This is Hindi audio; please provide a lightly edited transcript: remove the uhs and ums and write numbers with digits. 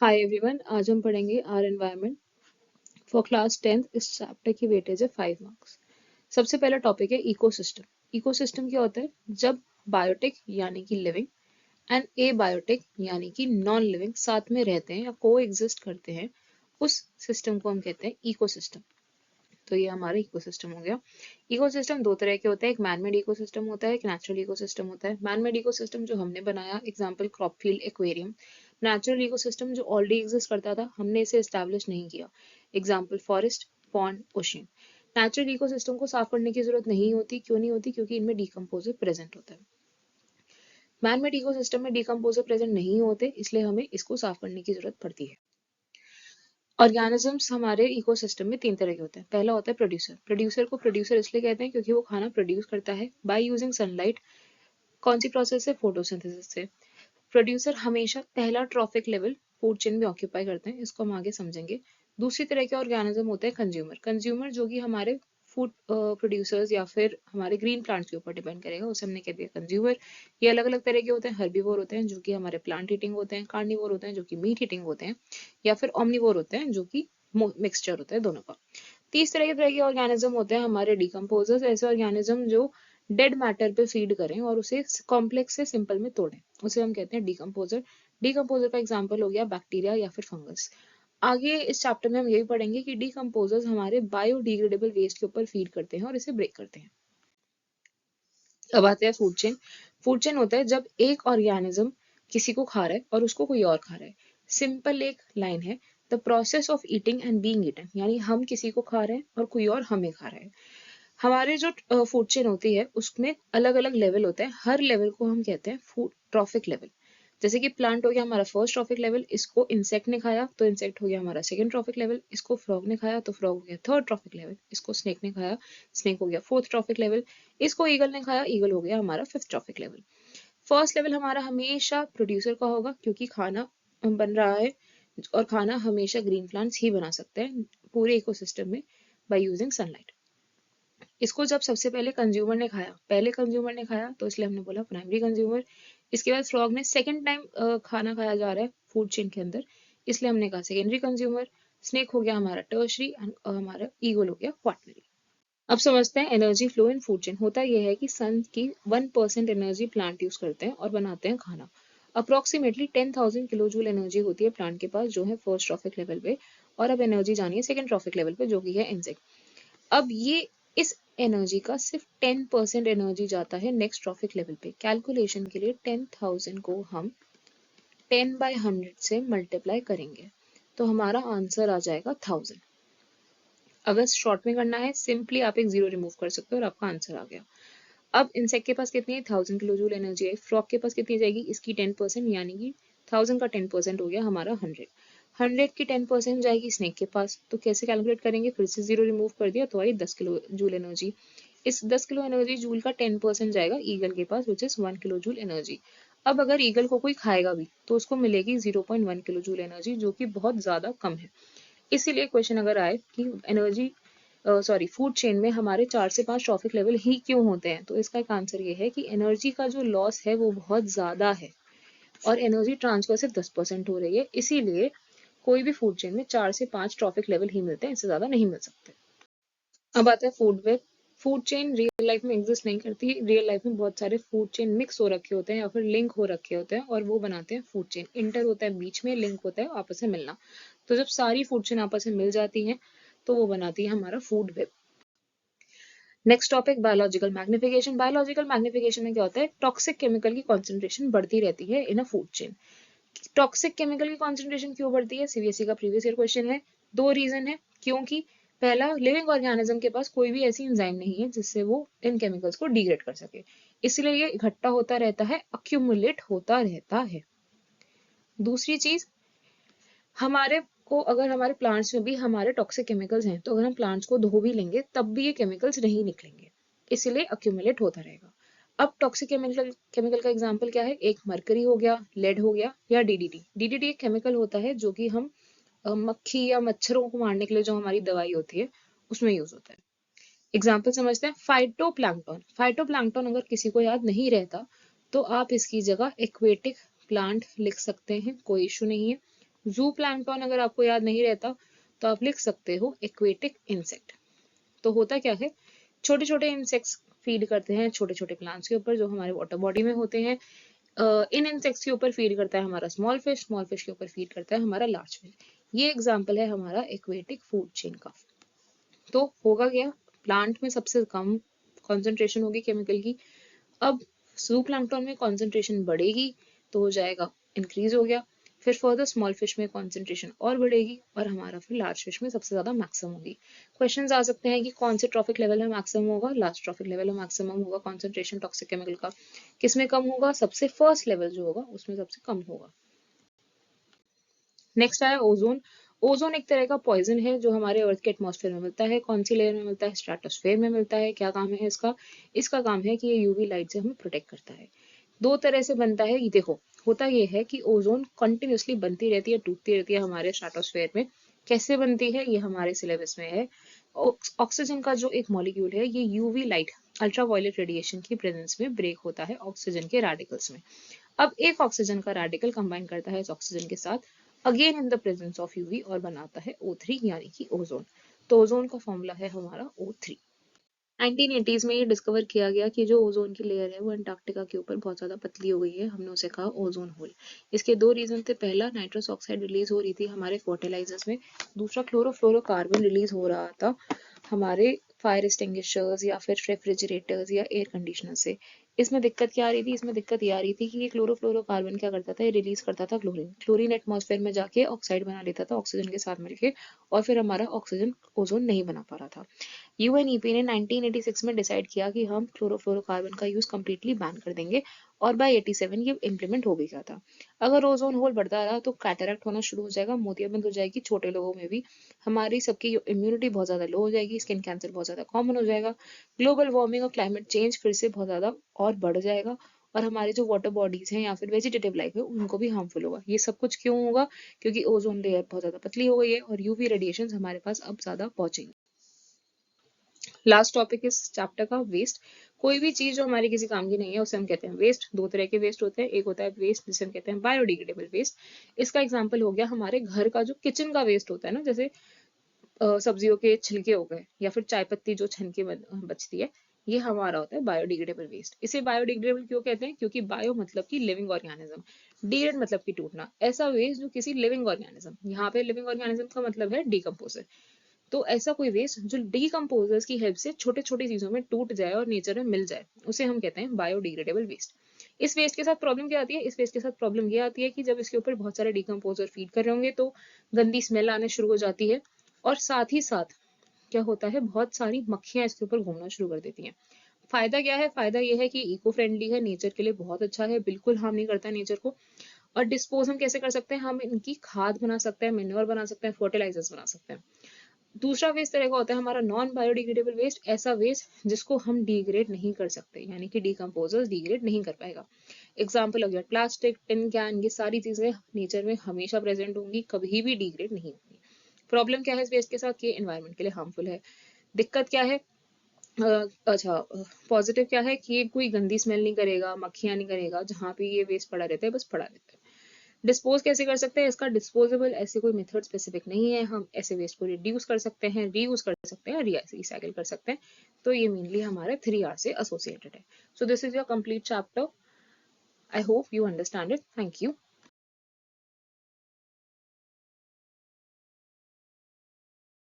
हाय एवरीवन, आज हम पढ़ेंगे are environment for class 10th। इस चैप्टर की वेटेज है 5 मार्क्स। सबसे पहला टॉपिक है इकोसिस्टम। इकोसिस्टम क्या होता है? जब बायोटिक यानी कि लिविंग एंड ए बायोटिक यानी कि नॉन लिविंग साथ में रहते हैं या को एग्जिस्ट करते हैं, उस सिस्टम को हम कहते हैं इकोसिस्टम। तो ये हमारा इकोसिस्टम हो गया। इकोसिस्टम दो तरह के होते हैं, एक मैनमेड इकोसिस्टम होता है, एक नेचुरल इकोसिस्टम होता है। मैनमेड इकोसिस्टम जो हमने बनाया, एग्जांपल क्रॉपफील्ड, एक्वेरियम। नेचुरल इकोसिस्टम जो ऑलरेडी एग्जिस्ट करता था, हमने इसे एस्टैब्लिश नहीं किया, example forest, pond, ocean. Natural ecosystem को साफ करने की जरूरत नहीं होती। क्यों नहीं होती? क्योंकि इनमें डिकम्पोजर प्रेजेंट होता है। मैनमेड इकोसिस्टम में डिकम्पोजर प्रेजेंट नहीं होते, इसलिए हमें इसको साफ करने की जरूरत पड़ती है। ऑर्गेनिजम्स हमारे इकोसिस्टम में तीन तरह के होते हैं। पहला होता है प्रोड्यूसर। प्रोड्यूसर को प्रोड्यूसर इसलिए कहते हैं क्योंकि वो खाना प्रोड्यूस करता है बाय यूजिंग सनलाइट। कौन सी प्रोसेस से? फोटोसिंथेसिस से। प्रोड्यूसर हमेशा पहला ट्रॉफिक लेवल फूड चेन में ऑक्यूपाई करते हैं, इसको हम आगे समझेंगे। दूसरी तरह के ऑर्गेनिज्म होते हैं कंज्यूमर। कंज्यूमर जो कि हमारे फूड प्रोड्यूसर्स या फिर हमारे ग्रीन प्लांट्स के ऊपर डिपेंड करेगा, उसे हमने कह दिया कंज्यूमर। ये अलग अलग तरह के होते हैं। हर्बीवोर होते हैं जो कि हमारे प्लांट ईटिंग होते हैं, कार्निवोर होते हैं जो कि मीट ईटिंग होते हैं, या फिर ओमनिवोर होते हैं जो कि मिक्सचर होता है दोनों का। तीस तरह के ऑर्गेनिज्म होते हैं हमारे डिकम्पोजर्स, ऐसे ऑर्गेनिज्म जो डेड मैटर पे फीड करें और उसे कॉम्प्लेक्स से सिंपल में तोड़ें, उसे हम कहते हैं डिकम्पोजर। डिकम्पोजर का एग्जांपल हो गया बैक्टीरिया या फिर फंगस। आगे इस चैप्टर में हम यही पढ़ेंगे कि डिकम्पोजर्स हमारे बायोडिग्रेडेबल वेस्ट के ऊपर फीड करते हैं और इसे ब्रेक करते हैं। अब आते हैं फूड चेन। फूड चेन होता है जब एक ऑर्गेनिज्म किसी को खा रहा है और उसको कोई और खा रहा है। सिंपल एक लाइन है, the process of eating and being eaten, यानी हम किसी को खा रहे हैं और कोई और हमें खा रहा है। हमारे जो फूड चेन होती है उसमें अलग अलग लेवल होते हैं, हर लेवल को हम कहते हैं फूड ट्रॉफिक लेवल। जैसे कि प्लांट हो गया हमारा फर्स्ट ट्रॉफिक लेवल, इसको इंसेक्ट ने खाया तो इंसेक्ट हो गया हमारा सेकंड ट्रॉफिक लेवल, इसको फ्रॉग ने खाया तो फ्रॉग हो गया थर्ड ट्रॉफिक लेवल, इसको स्नेक ने खाया, स्नेक हो गया फोर्थ ट्रॉफिक लेवल, इसको ईगल ने खाया, ईगल हो गया हमारा fifth trophic level. First level हमारा हमेशा प्रोड्यूसर का होगा क्योंकि खाना बन रहा है और खाना हमेशा ग्रीन प्लांट्स ही बना सकते हैं पूरे इकोसिस्टम में बाय यूजिंग सनलाइट। इसको जब सबसे पहले कंज्यूमर ने खाया, पहले कंज्यूमर ने खाया तो इसलिए हमने बोला प्राइमरी कंज्यूमर। इसके बाद फ्रॉग ने सेकंड टाइम खाना खाया जा रहा है फूड चेन के अंदर, इसलिए हमने कहा सेकेंडरी कंज्यूमर। स्नेक हो गया हमारा टर्शरी एंड हमारा ईगल हो गया क्वाटरनरी। अब समझते हैं energy flow in food chain. होता यह है कि सन की 1% एनर्जी प्लांट यूज करते हैं और बनाते हैं खाना। अप्रोक्सीमेटली 10,000 किलो जूल एनर्जी होती है प्लांट के पास, जो है फर्स्ट ट्रॉफिक लेवल पे। और अब एनर्जी जानिए सेकंड ट्रॉफिक लेवल पे, जो कि है इंसेक्ट। अब ये इस एनर्जी का सिर्फ 10% एनर्जी जाता है नेक्स्ट ट्रॉफिक लेवल पे। कैलकुलेशन के लिए 10,000 को हम 10/100 से मल्टीप्लाई करेंगे तो हमारा आंसर आ जाएगा 1000। अगर शॉर्ट में करना है, सिंपली आप एक जीरो रिमूव कर सकते हो और आपका आंसर आ गया। अब इंसेक्ट के पास कितनी है? 1000 किलो जूल एनर्जी है। फ्रॉग के पास कितनी जाएगी? इसकी 10%, यानी कि 1000 का 10% हो गया हमारा 100। 100 की 10% जाएगी स्नेक के पास, तो कैसे कैलकुलेट करेंगे? फिर से जीरो रिमूव कर दिया तो आई 10 किलो जूल एनर्जी। इस 10 किलो एनर्जी जूल का 10% जाएगा ईगल के पास, which is 1 kilo joule energy. अब अगर ईगल को कोई खाएगा भी तो उसको मिलेगी 0.1 किलो जूल एनर्जी, जो कि बहुत ज्यादा कम है। इसीलिए क्वेश्चन अगर आए कि एनर्जी फूड चेन में हमारे 4 से 5 ट्रॉफिक लेवल ही क्यों होते हैं, तो इसका एक आंसर ये है कि एनर्जी का जो लॉस है वो बहुत ज्यादा है और एनर्जी ट्रांसफर सिर्फ 10% हो रही है। इसीलिए कोई भी फूड चेन में 4 से 5 ट्रॉफिक लेवल ही मिलते हैं, इससे ज्यादा नहीं मिल सकते। अब आता है food web. Food chain real life में एग्जिस्ट नहीं करती। रियल लाइफ में बहुत सारे फूड चेन मिक्स हो रखे होते हैं या फिर लिंक हो रखे होते हैं और वो बनाते हैं फूड चेन। इंटर होता है बीच में, लिंक होता है आपस में मिलना। तो जब सारी फूड चेन आपस में मिल जाती हैं तो वो बनाती है हमारा food web. Next topic biological magnification. Biological magnification में क्या होता है? टॉक्सिक केमिकल की कॉन्सेंट्रेशन बढ़ती रहती है in a food chain. Toxic chemical की कॉन्सेंट्रेशन क्यों बढ़ती है? सीबीएसई का प्रीवियस ईयर क्वेश्चन है। दो रीजन है। क्योंकि पहला, लिविंग ऑर्गेनिज्म के पास कोई भी ऐसी एंजाइम नहीं है जिससे वो इन केमिकल्स को डिग्रेड कर सके, इसलिए ये इकट्ठा होता रहता है, अक्यूमुलेट होता रहता है। दूसरी चीज, हमारे को अगर हमारे प्लांट्स में भी हमारे टॉक्सिक केमिकल्स हैं तो अगर हम प्लांट्स को धो भी लेंगे तब भी ये केमिकल्स नहीं निकलेंगे, इसीलिए अक्यूमुलेट होता रहेगा। अब टॉक्सिक केमिकल का एग्जांपल क्या है? एक मरकरी हो गया, लेड हो गया, या डीडीटी। डीडीटी एक केमिकल होता है जो कि हम मक्खी या मच्छरों को मारने के लिए जो हमारी दवाई होती है उसमें यूज होता है। एग्जाम्पल समझते हैं। फाइटोप्लैंक्टन। फाइटोप्लैंक्टन अगर किसी को याद नहीं रहता तो आप इसकी जगह एक्वेटिक प्लांट लिख सकते हैं, कोई इशू नहीं है। जू प्लैंकटन अगर आपको याद नहीं रहता तो आप लिख सकते हो एक्वेटिक इंसेक्ट। तो होता क्या है, छोटे छोटे इंसेक्ट्स फीड करते हैं छोटे छोटे प्लांट्स के ऊपर जो हमारे वाटर बॉडी में होते हैं। इन इंसेक्ट्स के ऊपर फीड करता है हमारा स्मॉल फिश के ऊपर फीड करता है हमारा लार्ज फिश। ये एग्जाम्पल है हमारा एक्वेटिक फूड चेन का। तो होगा क्या, प्लांट में सबसे कम कॉन्सेंट्रेशन होगी केमिकल की। अब जू प्लैंकटन में कॉन्सेंट्रेशन बढ़ेगी तो हो जाएगा इंक्रीज हो गया, फिर फर्दर स्मॉल फिश में कॉन्सेंट्रेशन और बढ़ेगी और हमारा फिर लार्ज फिश में सबसे ज्यादा मैक्सिमम होगी। क्वेश्चंस आ सकते हैं कि कौन से ट्रॉफिक लेवल में मैक्सिमम होगा, लास्ट ट्रॉफिक लेवल में मैक्सिमम होगा कॉन्सेंट्रेशन टॉक्सिक केमिकल का, किसमें कम होगा, सबसे फर्स्ट लेवल जो होगा उसमें सबसे कम होगा। नेक्स्ट आया ओजोन। ओजोन एक तरह का पॉइजन है जो हमारे अर्थ के एटमॉस्फेयर में मिलता है। कौन सी लेयर में मिलता है, स्ट्रेटोस्फेयर में मिलता है। क्या काम है इसका, इसका काम है कि ये यूवी लाइट से हमें प्रोटेक्ट करता है। दो तरह से बनता है, ये देखो होता ये है कि ओजोन कंटिन्यूसली बनती रहती है, टूटती रहती है हमारे स्ट्रेटोस्फेयर में। कैसे बनती है ये हमारे सिलेबस में है। ऑक्सीजन का जो एक मॉलिक्यूल है ये यूवी लाइट अल्ट्रावायलेट रेडिएशन की प्रेजेंस में ब्रेक होता है ऑक्सीजन के रेडिकल्स में। अब एक ऑक्सीजन का रेडिकल कंबाइन करता है इस ऑक्सीजन के साथ again in the presence of UV और बनाता है O3 यानी कि ओजोन। तो ओजोन का फॉर्मूला है हमारा O3। 1980s में ये डिस्कवर किया गया कि जो ओजोन की लेयर है वो अंटार्कटिका के ऊपर बहुत ज्यादा पतली हो गई है, हमने उसे कहा ओजोन होल। इसके दो रीजन थे, पहला नाइट्रस ऑक्साइड रिलीज हो रही थी हमारे फर्टिलाइजर्स में, दूसरा क्लोरोफ्लोरोकार्बन रिलीज हो रहा था हमारे फायर एक्सटिंग्विशर्स या फिर रेफ्रिजरेटर्स या एयर कंडीशनर से। इसमें दिक्कत क्या आ रही थी, इसमें दिक्कत ये आ रही थी कि ये क्लोरोफ्लोरोकार्बन क्या करता था, ये रिलीज करता था क्लोरीन। क्लोरीन एटमॉस्फेयर में जाके ऑक्साइड बना लेता था ऑक्सीजन के साथ मिलके और फिर हमारा ऑक्सीजन ओजोन नहीं बना पा रहा था। यूएनईपी ने 1986 में डिसाइड किया कि हम क्लोरोफ्लोरोकार्बन का यूज कम्प्लीटली बैन कर देंगे और बाय 87 ये इम्प्लीमेंट हो भी गया था। अगर ओजोन होल बढ़ता रहा तो कैटरैक्ट होना शुरू हो जाएगा, मोतियाबिंद हो जाएगी छोटे लोगों में भी, हमारी सबकी इम्यूनिटी बहुत ज्यादा लो हो जाएगी, स्किन कैंसर बहुत ज्यादा कॉमन हो जाएगा, ग्लोबल वार्मिंग और क्लाइमेट चेंज फिर से बहुत ज्यादा और बढ़ जाएगा और हमारे जो वाटर बॉडीज हैं या फिर वेजिटेटिव लाइफ है उनको भी हार्मफुल होगा। ये सब कुछ क्यों होगा, क्योंकि ओजोन लेयर बहुत ज्यादा पतली हो गई है और यूवी रेडिएशन हमारे पास अब ज्यादा पहुंचेंगे। लास्ट टॉपिक इस चैप्टर का वेस्ट। कोई भी चीज जो हमारे किसी काम की नहीं है उसे हम कहते हैं वेस्ट। दो तरह के वेस्ट होते हैं, एक होता है वेस्ट जिसे हम कहते हैं बायोडिग्रेडेबल वेस्ट। इसका एग्जांपल हो गया हमारे घर का जो किचन का वेस्ट होता है ना, जैसे सब्जियों के छिलके हो गए या फिर चाय पत्ती जो छन के बचती है, ये हमारा होता है बायोडिग्रेडेबल वेस्ट। इसे बायोडिग्रेडेबल क्यों कहते हैं, क्योंकि बायो मतलब कि लिविंग ऑर्गेनिज्म, डिग्रेड मतलब कि टूटना, ऐसा वेस्ट जो किसी लिविंग ऑर्गेनिज्म, यहाँ पे लिविंग ऑर्गेनिज्म का मतलब है डीकम्पोजर। तो ऐसा कोई वेस्ट जो डीकम्पोजर्स की हेल्प से छोटे छोटी चीजों में टूट जाए और नेचर में मिल जाए उसे हम कहते हैं बायोडिग्रेडेबल वेस्ट। इस वेस्ट के साथ प्रॉब्लम क्या आती है, इस वेस्ट के साथ प्रॉब्लम ये आती है कि जब इसके ऊपर बहुत सारे डीकम्पोजर फीड कर रहे होंगे तो गंदी स्मेल आने शुरू हो जाती है और साथ ही साथ क्या होता है, बहुत सारी मक्खियां इसके ऊपर घूमना शुरू कर देती हैं। फायदा क्या है, फायदा ये है कि इको फ्रेंडली है, नेचर के लिए बहुत अच्छा है, बिल्कुल हार्म नहीं करता नेचर को। और डिस्पोज हम कैसे कर सकते हैं, हम इनकी खाद बना सकते हैं, मेन्योर बना सकते हैं, फर्टिलाइजर्स बना सकते हैं। दूसरा वेस्ट तरह का होता है हमारा नॉन बायोडिग्रेडेबल वेस्ट, ऐसा वेस्ट जिसको हम डिग्रेड नहीं कर सकते, यानी कि डीकम्पोजर्स डिग्रेड नहीं कर पाएगा। एग्जाम्पल हो गया प्लास्टिक, टिन कैन, ये सारी चीजें नेचर में हमेशा प्रेजेंट होंगी, कभी भी डिग्रेड नहीं होंगी। प्रॉब्लम क्या है इस वेस्ट के साथ, कि एनवायरनमेंट के लिए हार्मफुल है। दिक्कत क्या है, अच्छा पॉजिटिव क्या है कि ये कोई गंदी स्मेल नहीं करेगा, मक्खियां नहीं करेगा, जहाँ पे ये वेस्ट पड़ा रहता है बस पड़ा रहता है। डिस्पोज कैसे कर सकते हैं, इसका डिस्पोजेबल ऐसे कोई मेथड स्पेसिफिक नहीं है, हम ऐसे वेस्ट को रिड्यूस कर सकते हैं, रीयूज कर सकते हैं, रिसाइकिल कर सकते हैं। तो ये मेनली हमारे 3R से एसोसिएटेड है। So this is your complete chapter. I hope you understand it. Thank you.